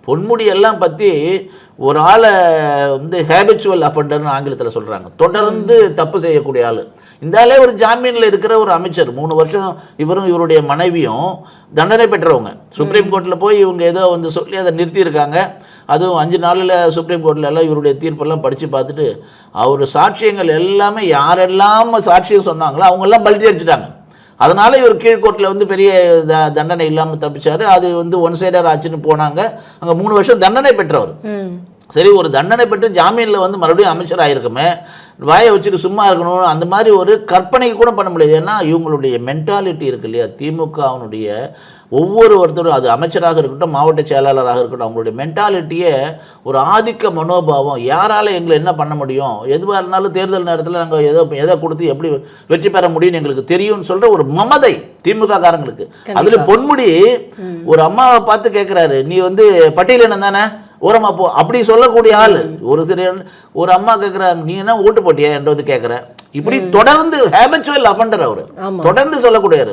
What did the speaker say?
பொன்முடி எல்லாம் பற்றி ஒரு ஆளை வந்து ஹேபிச்சுவல் அஃபண்டர்னு ஆங்கிலத்தில் சொல்கிறாங்க, தொடர்ந்து தப்பு செய்யக்கூடிய ஆள். இந்த ஆளே ஒரு ஜாமீனில் இருக்கிற ஒரு அமைச்சர், 3 வருஷம் இவரும் இவருடைய மனைவியும் தண்டனை பெற்றவங்க. சுப்ரீம் கோர்ட்டில் போய் இவங்க ஏதோ வந்து சொல்லி அதை நிறுத்தியிருக்காங்க. அதுவும் 5 நாளில் சுப்ரீம் கோர்ட்டில் எல்லாம் இவருடைய தீர்ப்பெல்லாம் படித்து பார்த்துட்டு அவர் சாட்சியங்கள் எல்லாமே யாரெல்லாம் சாட்சியம் சொன்னாங்களோ அவங்கெல்லாம் பல்ட்டி அடிச்சுட்டாங்க. அதனால் இவர் கீழ்கோர்ட்டில் வந்து பெரிய தண்டனை இல்லாமல் தப்பிச்சார். அது வந்து ஒன் சைடர் ஆச்சுன்னு போனாங்க. அங்கே 3 வருஷம் தண்டனை பெற்றவர். சரி, ஒரு தண்டனை பெற்று ஜாமீனில் வந்து மறுபடியும் அமைச்சர் ஆகிருக்குமே, வாயை வச்சுட்டு சும்மா இருக்கணும், அந்த மாதிரி ஒரு கற்பனைக்கு கூட பண்ண முடியாது. ஏன்னா இவங்களுடைய மென்டாலிட்டி இருக்கு இல்லையா, திமுகவினுடைய ஒவ்வொருத்தரும், அது அமைச்சராக இருக்கட்டும் மாவட்ட செயலாளராக இருக்கட்டும், அவங்களுடைய மென்டாலிட்டியே ஒரு ஆதிக்க மனோபாவம். யாரால் எங்களை என்ன பண்ண முடியும், எதுவாக இருந்தாலும் தேர்தல் நேரத்தில் நாங்கள் எதை கொடுத்து எப்படி வெற்றி பெற முடியும்னு எங்களுக்கு தெரியும்னு சொல்கிற ஒரு மமதை திமுக காரங்களுக்கு. அதில் பொன்முடி ஒரு அம்மாவை பார்த்து கேட்குறாரு, நீ வந்து பட்டியலினம் தானே, ஓரமா போ, அப்படி சொல்லக்கூடிய ஆள். ஒரு அம்மா கேட்குறாங்க, நீ என்ன ஓட்டு போட்டியா என்று வந்து கேட்குற. இப்படி தொடர்ந்து ஹேபிச்சுவல் அஃபண்டர் அவர், தொடர்ந்து சொல்லக்கூடியவர்.